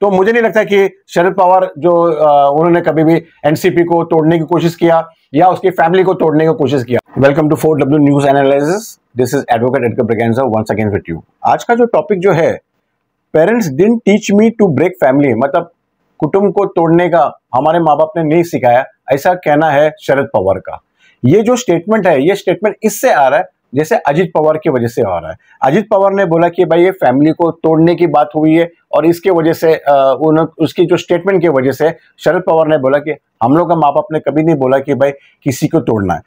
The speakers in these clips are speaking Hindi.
तो मुझे नहीं लगता कि शरद पवार जो उन्होंने कभी भी एनसीपी को तोड़ने की कोशिश किया या उसकी फैमिली को तोड़ने की कोशिश किया। Welcome to 4W news analysis, this is advocate Edgar Braganza once again with you. आज का जो टॉपिक जो है, parents didn't teach me to break family, मतलब कुटुंब को तोड़ने का हमारे माँ बाप ने नहीं सिखाया, ऐसा कहना है शरद पवार का। ये जो स्टेटमेंट है, ये स्टेटमेंट इससे आ रहा है जैसे अजित पवार की वजह से आ रहा है। अजित पवार ने बोला कि भाई ये फैमिली को तोड़ने की बात हुई है और इसके वजह से उसकी जो स्टेटमेंट की वजह से शरद पवार ने बोला कि हम लोग का माँ बाप ने कभी नहीं बोला कि भाई किसी को तोड़ना है।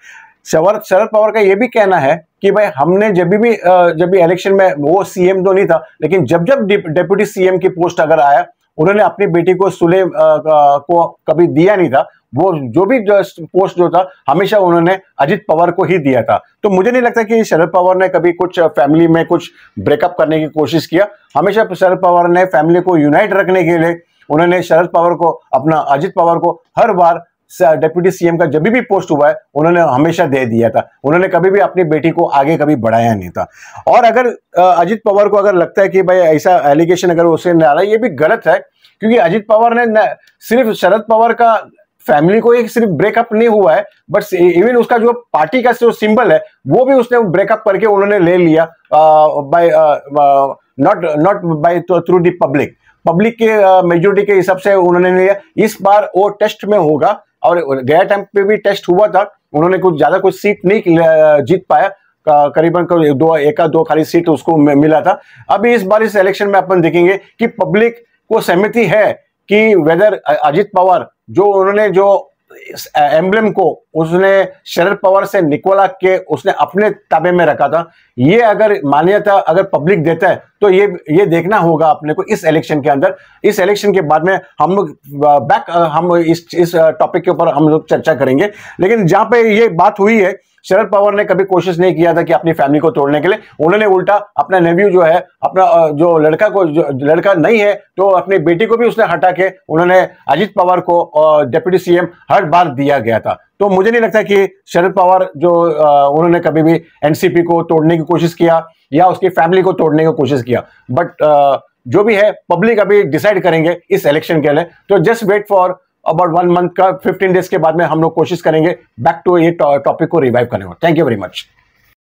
शरद पवार का ये भी कहना है कि भाई हमने जब भी इलेक्शन में, वो सीएम तो नहीं था, लेकिन जब डिप्यूटी सीएम की पोस्ट अगर आया, उन्होंने अपनी बेटी को सुले को कभी दिया नहीं था। वो जो भी पोस्ट जो था हमेशा उन्होंने अजित पवार को ही दिया था। तो मुझे नहीं लगता कि शरद पवार ने कभी कुछ फैमिली में कुछ ब्रेकअप करने की कोशिश किया। हमेशा शरद पवार ने फैमिली को यूनाइट रखने के लिए उन्होंने शरद पवार को, अपना अजित पवार को हर बार डिप्यूटी सीएम का जब भी पोस्ट हुआ है उन्होंने हमेशा दे दिया था। उन्होंने कभी भी अपनी बेटी को आगे कभी बढ़ाया नहीं था। और अगर अजित पवार को अगर लगता है कि भाई ऐसा एलिगेशन अगर उसे न आ रहा है, ये भी गलत है, क्योंकि अजित पवार ने सिर्फ शरद पवार का फैमिली को एक सिर्फ ब्रेकअप नहीं हुआ है, बट इवन उसका जो पार्टी का जो सिंबल है वो भी उसने ब्रेकअप करके उन्होंने ले लिया, by not by through the public के मेजोरिटी के हिसाब से उन्होंने लिया। इस बार वो टेस्ट में होगा, और गया टाइम पे भी टेस्ट हुआ था, उन्होंने कुछ ज्यादा कुछ सीट नहीं जीत पाया, करीबन एक दो खाली सीट उसको मिला था। अभी इस बार इस इलेक्शन में अपन देखेंगे कि पब्लिक को सहमति है कि वेदर अजित पवार जो उन्होंने जो एम्ब्लेम को उसने शरद पवार से निकोला के उसने अपने ताबे में रखा था, ये अगर मान्यता अगर पब्लिक देता है तो ये देखना होगा अपने को इस इलेक्शन के अंदर। इस इलेक्शन के बाद में हम लोग हम इस टॉपिक के ऊपर हम लोग चर्चा करेंगे। लेकिन जहां पे ये बात हुई है, शरद पवार ने कभी कोशिश नहीं किया था कि अपनी फैमिली को तोड़ने के लिए। उन्होंने उल्टा अपना नेव्यू जो है, अपना जो लड़का नहीं है तो अपनी बेटी को भी उसने हटा के उन्होंने अजित पवार को डिप्यूटी सीएम हर बार दिया गया था। तो मुझे नहीं लगता कि शरद पवार जो उन्होंने कभी भी एनसीपी को तोड़ने की कोशिश किया या उसकी फैमिली को तोड़ने की कोशिश किया। बट जो भी है पब्लिक अभी डिसाइड करेंगे इस इलेक्शन के लिए। तो just wait for about 1 month का 15 डेज के बाद में हम लोग कोशिश करेंगे बैक टू ये टॉपिक को रिवाइव करने को। Thank you very much.